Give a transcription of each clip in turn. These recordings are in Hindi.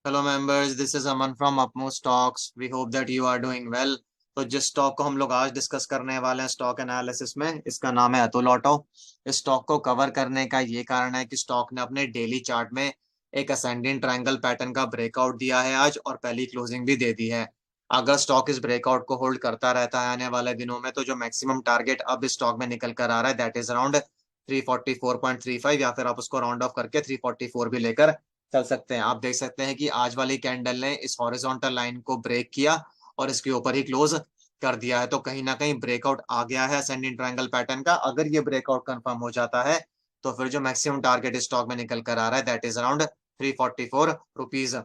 Hello members, this is Aman from Upmo stocks. We hope that you are doing well. तो जिस स्टॉक को हम लोग आज डिस्कस करने वाले हैं स्टॉक एनालिसिस में, इसका नाम है अतुल ऑटो। इस स्टॉक को कवर करने का ये कारण है कि स्टॉक ने अपने डेली चार्ट में एक असेंडिंग ट्रायंगल पैटर्न का ब्रेकआउट दिया है आज, और पहली क्लोजिंग भी दे दी है। अगर स्टॉक इस ब्रेकआउट को होल्ड करता रहता है आने वाले दिनों में, तो जो मैक्सिमम टारगेट अब इस स्टॉक में निकल कर आ रहा है दैट इज अराउंड 344.35, या फिर आप उसको राउंड ऑफ करके 344 भी लेकर चल सकते हैं। आप देख सकते हैं कि आज वाली कैंडल ने इस हॉरिजॉन्टल लाइन को ब्रेक किया और इसके ऊपर ही क्लोज कर दिया है। तो कहीं ना कहीं ब्रेकआउट आ गया है असेंडिंग ट्रायंगल पैटर्न का। अगर ये ब्रेकआउट कंफर्म हो जाता है तो फिर जो मैक्सिमम टारगेट स्टॉक में निकल कर आ रहा है that is around 344 rupees.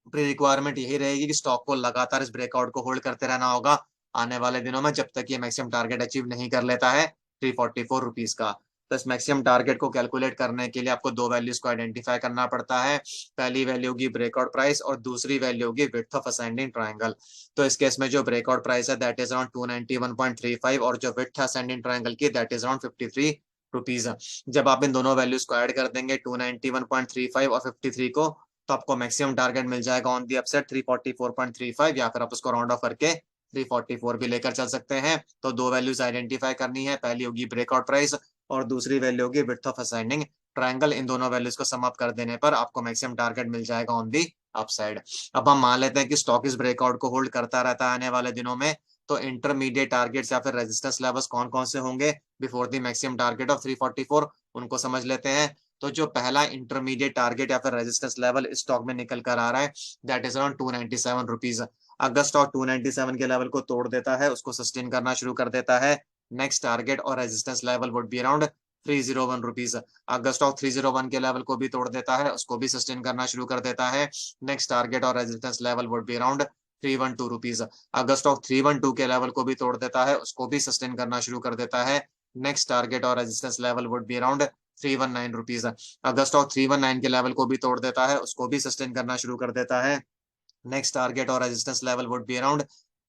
Pre requirement यही रहेगी कि स्टॉक को लगातार इस ब्रेकआउट को होल्ड करते रहना होगा आने वाले दिनों में, जब तक ये मैक्सिमम टारगेट अचीव नहीं कर लेता है 344 रुपीज का। तो इस मैक्सिमम टारगेट को कैलकुलेट करने के लिए आपको दो वैल्यूज को आइडेंटिफाई करना पड़ता है। पहली वैल्यू होगी ब्रेकआउट प्राइस और दूसरी वैल्यू होगी विड्थ ऑफ असेंडिंग ट्रायंगल। तो इस केस में जो ब्रेकआउट प्राइस है दैट इज अराउंड 291.35, और जो विड्थ असेंडिंग ट्रायंगल की दैट इज अराउंड 53 रुपीज। जब आप इन दोनों वैल्यूज को ऐड कर देंगे 291.35 और 53 को, तो आपको मैक्सिमम टारगेट मिल जाएगा ऑन दी अपसेट 344.35, या फिर आप उसको राउंड ऑफ करके 344 भी लेकर चल सकते हैं। तो दो वैल्यूज आइडेंटिफाई करनी है, पहली होगी ब्रेकआउट प्राइस और दूसरी वैल्यू होगी विड्थ ऑफ असेंडिंग ट्रायंगल। इन दोनों वैल्यूज को सम अप कर देने पर आपको मैक्सिमम टारगेट मिल जाएगा ऑन दी अपसाइड। अब हम मान लेते हैं कि स्टॉक इस ब्रेकआउट को होल्ड करता रहता है आने वाले दिनों में, तो इंटरमीडिएट टारगेट्स या फिर रेजिस्टेंस लेवल्स कौन कौन से होंगे before the maximum target of 344, उनको समझ लेते हैं। तो जो पहला इंटरमीडिएट टारगेट या फिर रेजिस्टेंस लेवल स्टॉक में निकल कर आ रहा है दैट इज अराउंड 297 रुपीज। अगर स्टॉक 297 के लेवल को तोड़ देता है, उसको सस्टेन करना शुरू कर देता है, नेक्स्ट टारगेट और resistance level would be around 301 rupees. अगर स्टॉक 301 के लेवल को भी तोड़ देता है, उसको भी सस्टेन करना शुरू कर देता है, नेक्स्ट टारगेट और resistance level would be around 312 rupees. अगर स्टॉक 312 के लेवल को भी तोड़ देता है, उसको भी सस्टेन करना शुरू कर देता है, नेक्स्ट टारगेट और resistance level would be around 319 rupees. अगर स्टॉक 319 के लेवल को भी तोड़ देता है, उसको भी सस्टेन करना शुरू कर देता है, नेक्स्ट टारगेट और resistance level would be around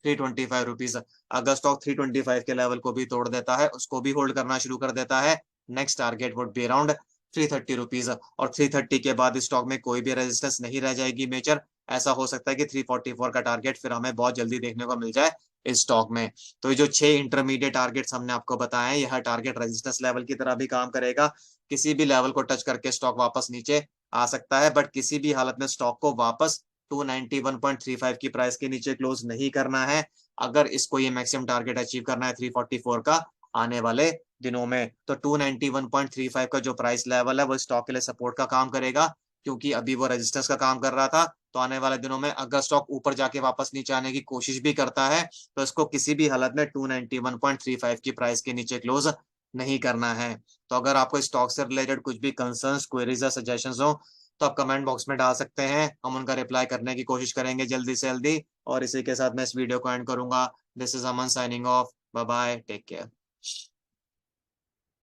325 rupees. अगर स्टॉक 325 के लेवल को भी तोड़ देता है, उसको भी होल्ड करना शुरू कर देता है, next target would be around 330 rupees. और 330 के बाद स्टॉक में कोई भी रेजिस्टेंस नहीं रह जाएगी मेजर। ऐसा हो सकता है कि 344 का टारगेट फिर हमें बहुत जल्दी देखने को मिल जाए इस स्टॉक में। तो ये जो 6 इंटरमीडिएट टारगेट्स हमने आपको बताए हैं, यह टारगेट रेजिस्टेंस लेवल की तरह भी काम करेगा। किसी भी लेवल को टच करके स्टॉक वापस नीचे आ सकता है, बट किसी भी हालत में स्टॉक को वापस 291.35 की प्राइस के नीचे क्लोज नहीं करना है, अगर इसको ये मैक्सिमम टारगेट अचीव करना है 344 का आने वाले दिनों में। तो 291.35 का जो प्राइस लेवल है वो स्टॉक के लिए सपोर्ट का काम करेगा, क्योंकि अभी वो रेजिस्टेंस का काम कर रहा था। तो आने वाले दिनों में अगर स्टॉक ऊपर जाके वापस नीचे आने की कोशिश भी करता है, तो इसको किसी भी हालत में 291.35 की प्राइस के नीचे क्लोज नहीं करना है। तो अगर आपको स्टॉक से रिलेटेड कुछ भी कंसर्न्स, क्वेरीज या सजेशंस हो, तो आप कमेंट बॉक्स में डाल सकते हैं। हम उनका रिप्लाई करने की कोशिश करेंगे जल्दी से जल्दी। और इसी के साथ मैं इस वीडियो को एंड करूंगा। This is Aman signing off. Bye bye, take care.